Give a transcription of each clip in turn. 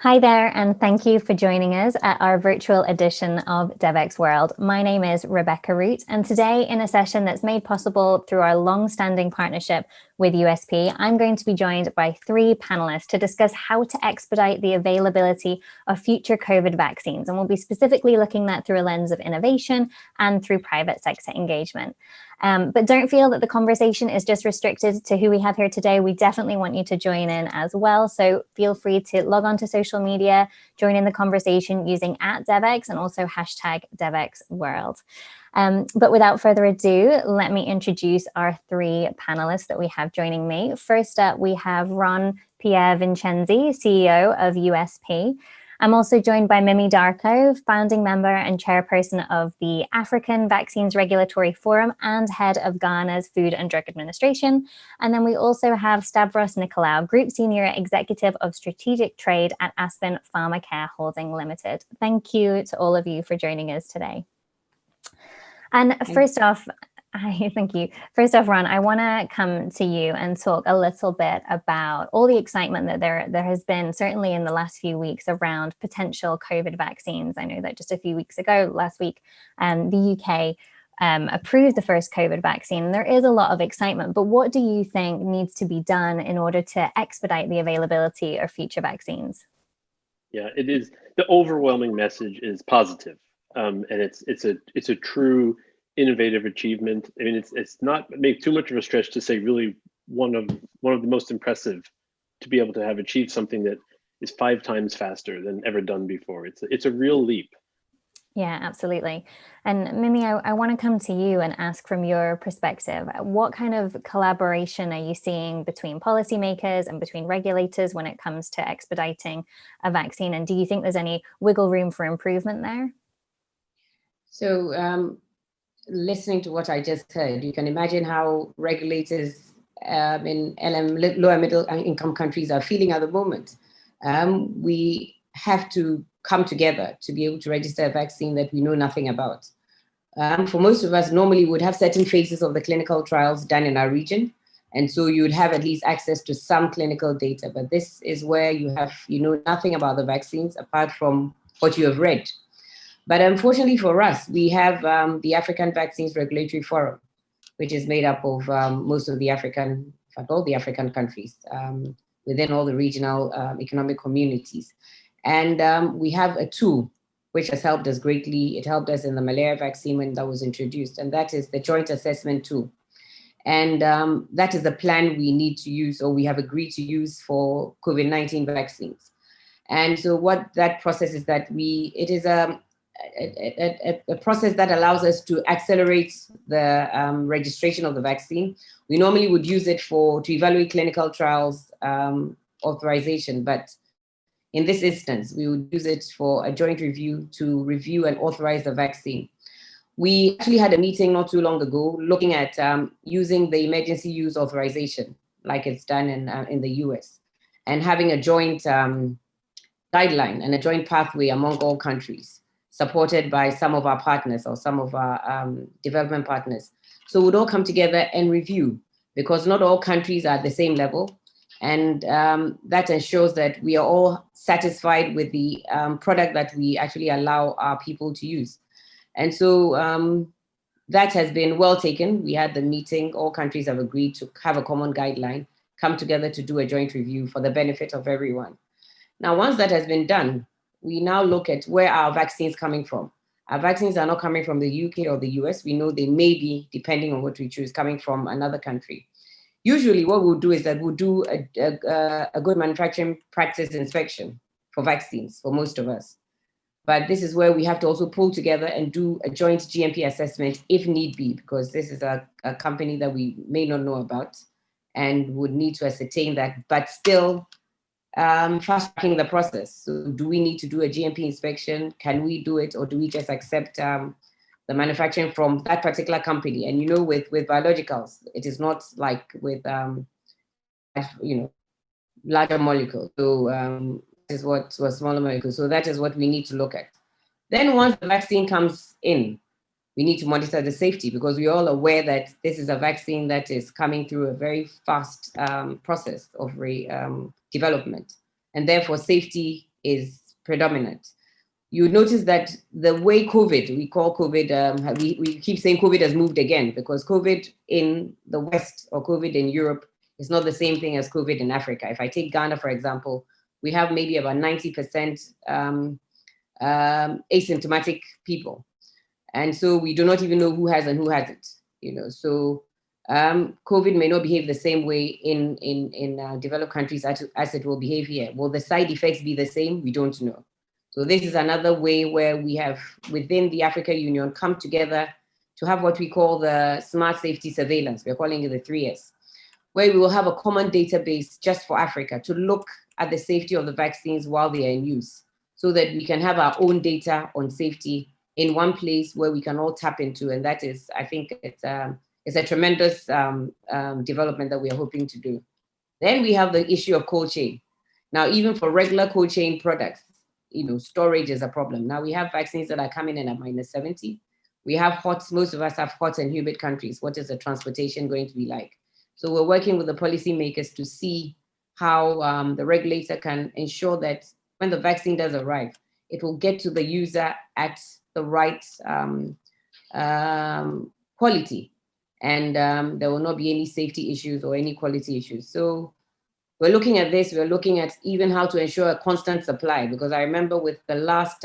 Hi there, and thank you for joining us at our virtual edition of Devex World. My name is Rebecca Root, and today, in a session that's made possible through our long-standing partnership with USP, I'm going to be joined by three panelists to discuss how to expedite the availability of future COVID vaccines. And we'll be specifically looking at that through a lens of innovation and through private sector engagement. But don't feel that the conversation is just restricted to who we have here today. We definitely want you to join in as well. So feel free to log on to social media, join in the conversation using @Devex and also #DevexWorld. But without further ado, let me introduce our three panelists that we have joining me. First up, we have Ron Piervincenzi, CEO of USP. I'm also joined by Mimi Darko, founding member and chairperson of the African Vaccines Regulatory Forum and head of Ghana's Food and Drug Administration. And then we also have Stavros Nicolaou, Group Senior Executive of Strategic Trade at Aspen Pharmacare Holding Limited. Thank you to all of you for joining us today. And first off, thank you. First off, Ron, I want to come to you and talk a little bit about all the excitement that there has been, certainly in the last few weeks, around potential COVID vaccines. I know that just a few weeks ago, last week, the UK approved the first COVID vaccine. And there is a lot of excitement, but what do you think needs to be done in order to expedite the availability of future vaccines? Yeah, it is. The overwhelming message is positive, and it's a true innovative achievement. I mean, it's not make too much of a stretch to say really one of the most impressive to be able to have achieved something that is 5 times faster than ever done before. It's a real leap. Yeah, absolutely. And Mimi, I want to come to you and ask from your perspective, what kind of collaboration are you seeing between policymakers and between regulators when it comes to expediting a vaccine? And do you think there's any wiggle room for improvement there? So listening to what I just heard, you can imagine how regulators in lower middle income countries are feeling at the moment. We have to come together to be able to register a vaccine that we know nothing about. For most of us, normally we would have certain phases of the clinical trials done in our region. And so you would have at least access to some clinical data. But this is where you know nothing about the vaccines apart from what you have read. But unfortunately for us, we have the African Vaccines Regulatory Forum, which is made up of most of the African, in fact, all the African countries within all the regional economic communities. And we have a tool which has helped us greatly. It helped us in the malaria vaccine when that was introduced, and that is the joint assessment tool. And that is the plan we need to use, or we have agreed to use for COVID-19 vaccines. And so what that process is that it is a process that allows us to accelerate the registration of the vaccine. We normally would use it to evaluate clinical trials authorization, but in this instance, we would use it for a joint review to review and authorize the vaccine. We actually had a meeting not too long ago looking at using the emergency use authorization like it's done in the US, and having a joint guideline and a joint pathway among all countries, supported by some of our partners or some of our development partners. So we'd all come together and review, because not all countries are at the same level. And that ensures that we are all satisfied with the product that we actually allow our people to use. And so that has been well taken. We had the meeting, all countries have agreed to have a common guideline, come together to do a joint review for the benefit of everyone. Now, once that has been done, we now look at where our vaccines coming from. Our vaccines are not coming from the UK or the US. We know they may be, depending on what we choose, coming from another country. Usually what we'll do is that we'll do a good manufacturing practice inspection for vaccines for most of us. But this is where we have to also pull together and do a joint GMP assessment if need be, because this is a company that we may not know about and would need to ascertain that, but still fast-tracking the process. So do we need to do a GMP inspection? Can we do it, or do we just accept the manufacturing from that particular company? And with biologicals, it is not like with larger molecules. So is what smaller molecules. So that is what we need to look at. Then once the vaccine comes in, we need to monitor the safety, because we're all aware that this is a vaccine that is coming through a very fast process of development. And therefore safety is predominant. You notice that the way we call COVID, we keep saying COVID has moved again, because COVID in the West or COVID in Europe is not the same thing as COVID in Africa. If I take Ghana, for example, we have maybe about 90% asymptomatic people. And so we do not even know who has and who hasn't, So COVID may not behave the same way in developed countries as it will behave here. Will the side effects be the same? We don't know. So this is another way where we have, within the African Union, come together to have what we call the smart safety surveillance. We're calling it the 3S, where we will have a common database just for Africa to look at the safety of the vaccines while they are in use, so that we can have our own data on safety in one place where we can all tap into. And that is, I think it's a tremendous development that we are hoping to do. Then we have the issue of cold chain. Now, even for regular cold chain products, storage is a problem. Now we have vaccines that are coming in at -70. We have most of us have hot and humid countries. What is the transportation going to be like? So we're working with the policymakers to see how the regulator can ensure that when the vaccine does arrive, it will get to the user at the right quality, and there will not be any safety issues or any quality issues. So we're looking at this. We're looking at even how to ensure a constant supply, because I remember with the last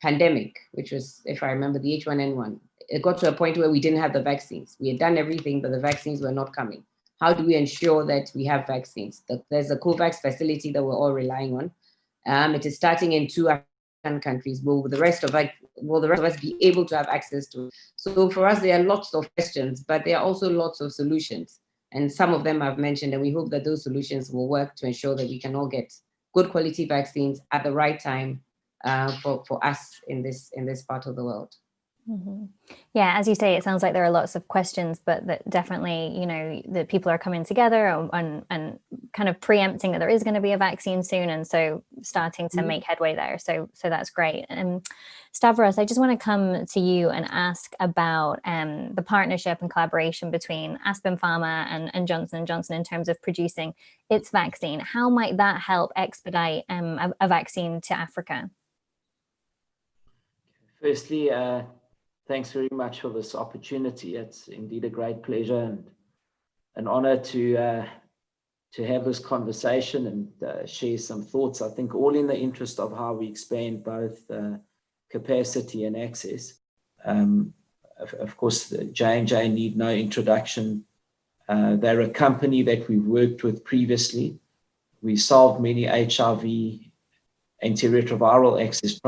pandemic, which was, if I remember, the H1N1, it got to a point where we didn't have the vaccines. We had done everything, but the vaccines were not coming. How do we ensure that we have vaccines? There's a COVAX facility that we're all relying on. It is starting in 2 African countries. Will the rest of us be able to have access to it? So for us, there are lots of questions, but there are also lots of solutions. And some of them I've mentioned, and we hope that those solutions will work to ensure that we can all get good quality vaccines at the right time for us in this part of the world. Mm-hmm. Yeah, as you say, it sounds like there are lots of questions, but that definitely, the people are coming together and kind of preempting that there is going to be a vaccine soon, and so starting to make headway there. So that's great. Stavros, I just want to come to you and ask about the partnership and collaboration between Aspen Pharma and Johnson & Johnson in terms of producing its vaccine. How might that help expedite a vaccine to Africa? Firstly, thanks very much for this opportunity. It's indeed a great pleasure and an honor to have this conversation and share some thoughts. I think all in the interest of how we expand both capacity and access. Of course, J&J need no introduction. They're a company that we've worked with previously. We solved many HIV antiretroviral access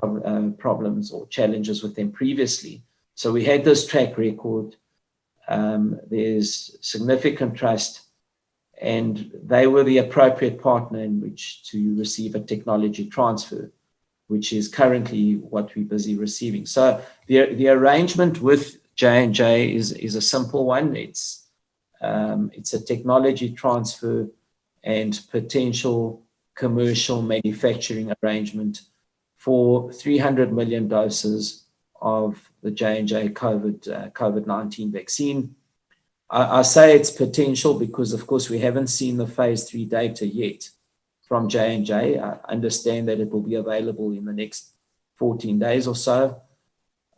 problems or challenges with them previously. So we had this track record. There's significant trust, and they were the appropriate partner in which to receive a technology transfer, which is currently what we're busy receiving. So the arrangement with J&J is a simple one. It's a technology transfer and potential commercial manufacturing arrangement for 300 million doses of the J&J COVID-19 vaccine. I say it's potential because, of course, we haven't seen the phase 3 data yet from J&J. I understand that it will be available in the next 14 days or so.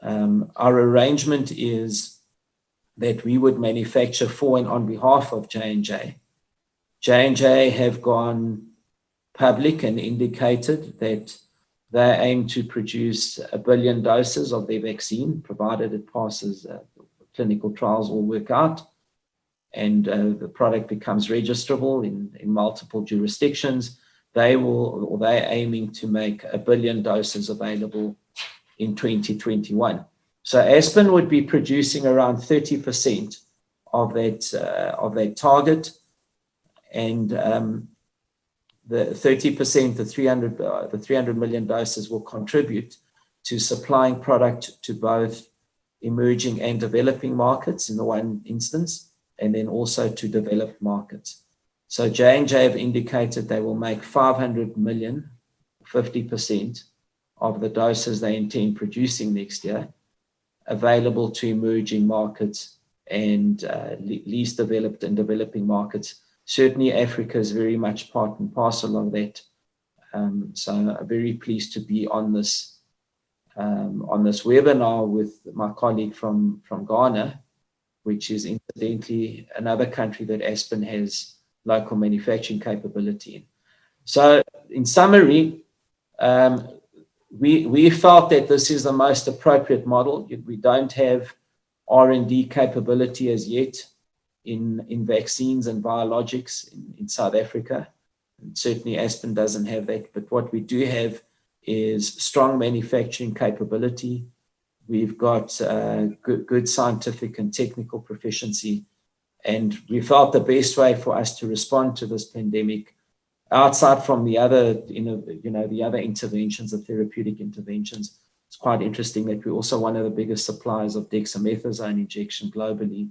Our arrangement is that we would manufacture for and on behalf of J&J. J&J have gone public and indicated that they aim to produce 1 billion doses of their vaccine, provided it passes clinical trials all work out, and the product becomes registrable in multiple jurisdictions. They're aiming to make 1 billion doses available in 2021. So Aspen would be producing around 30% of that target, and the 30%, the 300 million doses will contribute to supplying product to both emerging and developing markets in the one instance, and then also to developed markets. So J&J have indicated they will make 500 million, 50% of the doses they intend producing next year, available to emerging markets and least developed and developing markets. Certainly Africa is very much part and parcel of that So I'm very pleased to be on this webinar with my colleague from Ghana, which is incidentally another country that Aspen has local manufacturing capability in. So in summary, we felt that this is the most appropriate model. We don't have R&D capability as yet in vaccines and biologics in South Africa. And certainly Aspen doesn't have that, but what we do have is strong manufacturing capability. We've got good scientific and technical proficiency, and we felt the best way for us to respond to this pandemic, outside from the other, the other interventions, the therapeutic interventions. It's quite interesting that we're also one of the biggest suppliers of dexamethasone injection globally.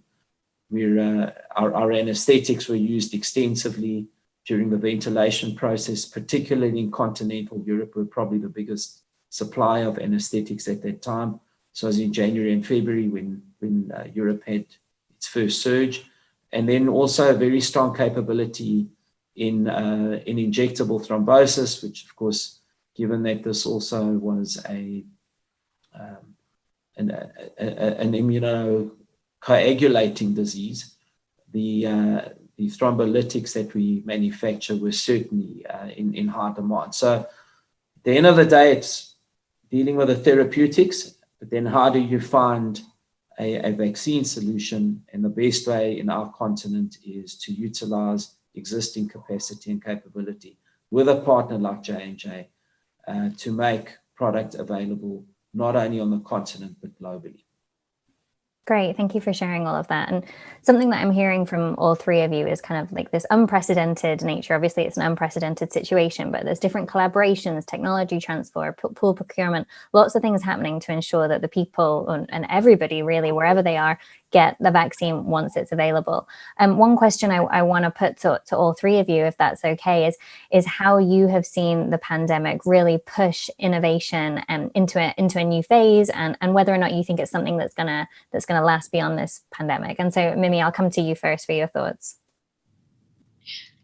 Our anesthetics were used extensively during the ventilation process, particularly in continental Europe. We're probably the biggest supplier of anesthetics at that time. So it was in January and February when Europe had its first surge. And then also a very strong capability in injectable thrombosis, which of course, given that this also was an immunocoagulating disease, the thrombolytics that we manufacture were certainly in high demand. So at the end of the day, it's dealing with the therapeutics, but then how do you find a vaccine solution? And the best way in our continent is to utilize existing capacity and capability with a partner like J&J to make product available not only on the continent, but globally. Great. Thank you for sharing all of that. And something that I'm hearing from all three of you is kind of like this unprecedented nature. Obviously, it's an unprecedented situation, but there's different collaborations, technology transfer, pool procurement, lots of things happening to ensure that the people and everybody really, wherever they are, get the vaccine once it's available. One question I want to put to all three of you, if that's okay, is how you have seen the pandemic really push innovation into a new phase, and whether or not you think it's something that's gonna last beyond this pandemic. And so, Mimi, I'll come to you first for your thoughts.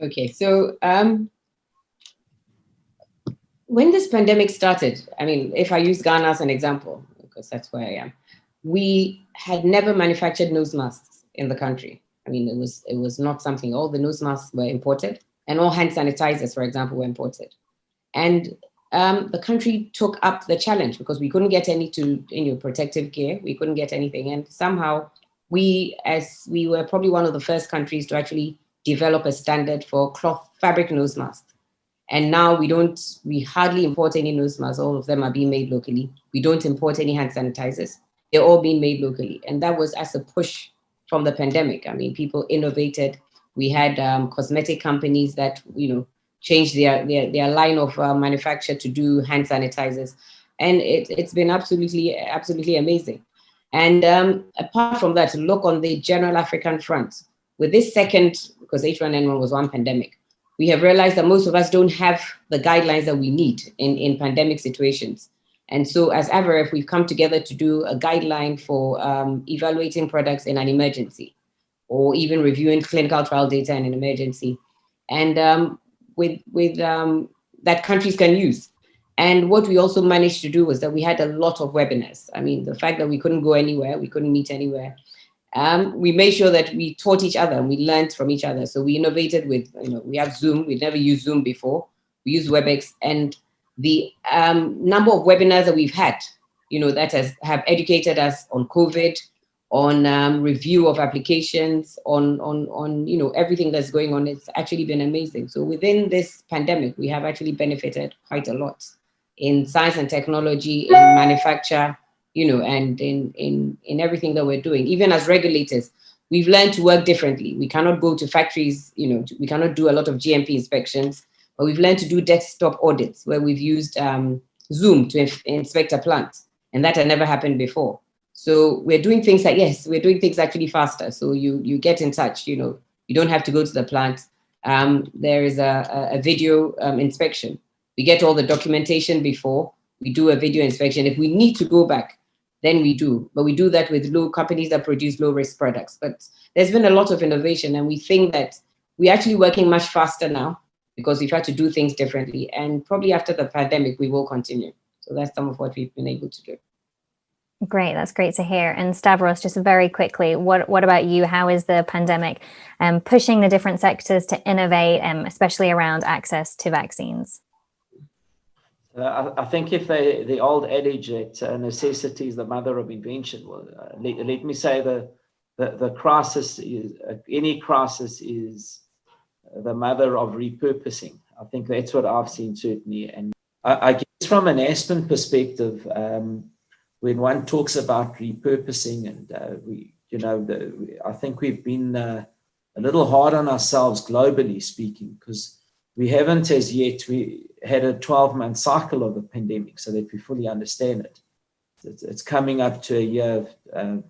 Okay, so when this pandemic started, I mean, if I use Ghana as an example, because that's where I am, we had never manufactured nose masks in the country. I mean, it was not something. All the nose masks were imported, and all hand sanitizers, for example, were imported. And the country took up the challenge because we couldn't get any protective gear. We couldn't get anything. And somehow we were probably one of the first countries to actually develop a standard for cloth fabric nose masks. And now we hardly import any nose masks. All of them are being made locally. We don't import any hand sanitizers. They're all being made locally. And that was as a push from the pandemic. I mean, people innovated. We had cosmetic companies that, changed their line of manufacture to do hand sanitizers. And it's been absolutely amazing. And apart from that, look on the general African front. With this second, because H1N1 was one pandemic, we have realized that most of us don't have the guidelines that we need in pandemic situations. And so as AVRF, we've come together to do a guideline for evaluating products in an emergency, or even reviewing clinical trial data in an emergency, and with that countries can use. And what we also managed to do was that we had a lot of webinars. I mean, the fact that we couldn't go anywhere, we couldn't meet anywhere, we made sure that we taught each other and we learned from each other. So we innovated with, we have Zoom. We'd never used Zoom before. We use WebEx, and the number of webinars that we've had, that have educated us on COVID, on review of applications, on everything that's going on. It's actually been amazing. So within this pandemic, we have actually benefited quite a lot in science and technology, in manufacture, and in everything that we're doing. Even as regulators, we've learned to work differently. We cannot go to factories, we cannot do a lot of GMP inspections, but we've learned to do desktop audits where we've used Zoom to inspect a plant, and that had never happened before. So we're doing things we're doing things actually faster. So you get in touch, you don't have to go to the plant. There is a video inspection. We get all the documentation before we do a video inspection. If we need to go back, then we do. But we do that with companies that produce low-risk products. But there's been a lot of innovation, and we think that we're actually working much faster now because we try to do things differently. And probably after the pandemic, we will continue. So that's some of what we've been able to do. Great, that's great to hear. And Stavros, just very quickly, what about you? How is the pandemic pushing the different sectors to innovate, especially around access to vaccines? I think if the old adage that necessity is the mother of invention, well, let me say the crisis is, any crisis is the mother of repurposing. I think that's what I've seen certainly. And I guess from an Aspen perspective, when one talks about repurposing, and I think we've been a little hard on ourselves globally speaking, because we haven't as yet had a 12-month cycle of the pandemic so that we fully understand it. It's coming up to a year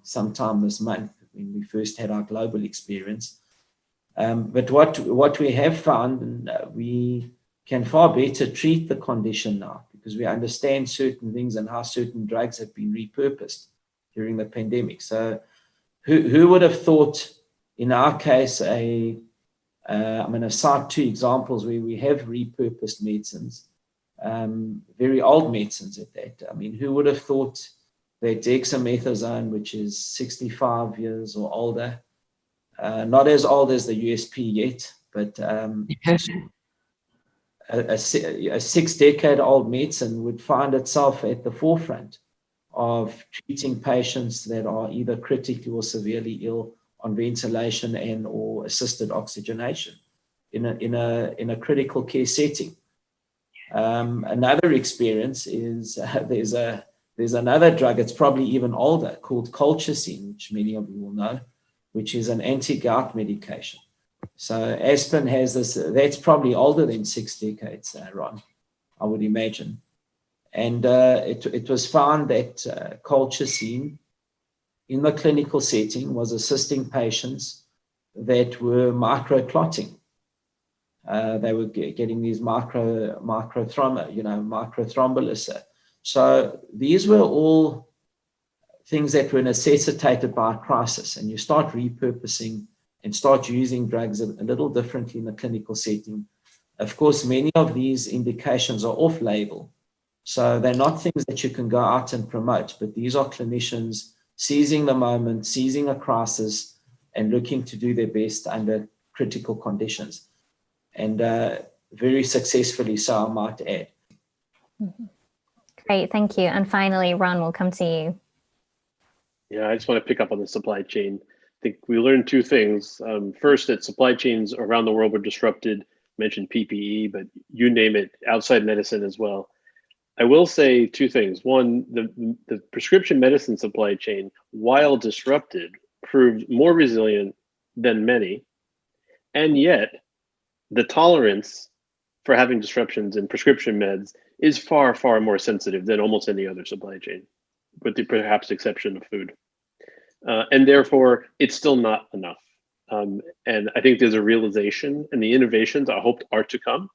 sometime this month when we first had our global experience. But what we have found, we can far better treat the condition now because we understand certain things and how certain drugs have been repurposed during the pandemic. So who would have thought in our case, I'm going to cite two examples where we have repurposed medicines, very old medicines at that. I mean, who would have thought that dexamethasone, which is 65 years or older, not as old as the USP yet, but a 6-decade-old medicine would find itself at the forefront of treating patients that are either critically or severely ill on ventilation and or assisted oxygenation in a critical care setting. Another experience is there's another drug, it's probably even older, called colchicine, which many of you will know, which is an anti-gout medication. So Aspen has this, that's probably older than 6 decades, Ron, I would imagine. And it was found that colchicine in the clinical setting was assisting patients that were microclotting. They were getting these microthrombolysis. So these were all things that were necessitated by a crisis, and you start repurposing and start using drugs a little differently in the clinical setting. Of course, many of these indications are off-label, so they're not things that you can go out and promote, but these are clinicians seizing the moment, seizing a crisis, and looking to do their best under critical conditions. And very successfully, so I might add. Mm-hmm. Great, thank you. And finally, Ron, we'll come to you. Yeah, I just want to pick up on the supply chain. I think we learned two things. First, that supply chains around the world were disrupted. Mentioned PPE, but you name it, outside medicine as well. I will say two things. One, the prescription medicine supply chain, while disrupted, proved more resilient than many. And yet, the tolerance for having disruptions in prescription meds is far, far more sensitive than almost any other supply chain, with the perhaps exception of food. And therefore, it's still not enough. And I think there's a realization, and the innovations I hoped are to come,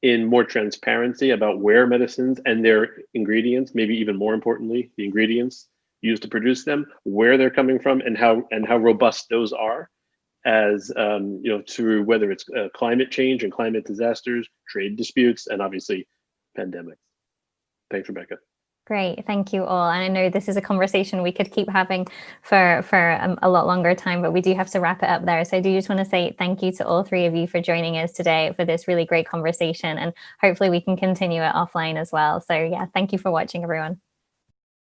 in more transparency about where medicines and their ingredients, maybe even more importantly, the ingredients used to produce them, where they're coming from, and how robust those are, as through whether it's climate change and climate disasters, trade disputes, and obviously pandemics. Thanks, Rebecca. Great, thank you all. And I know this is a conversation we could keep having for a lot longer time, but we do have to wrap it up there. So I do just want to say thank you to all three of you for joining us today for this really great conversation, and hopefully we can continue it offline as well. So yeah, thank you for watching, everyone.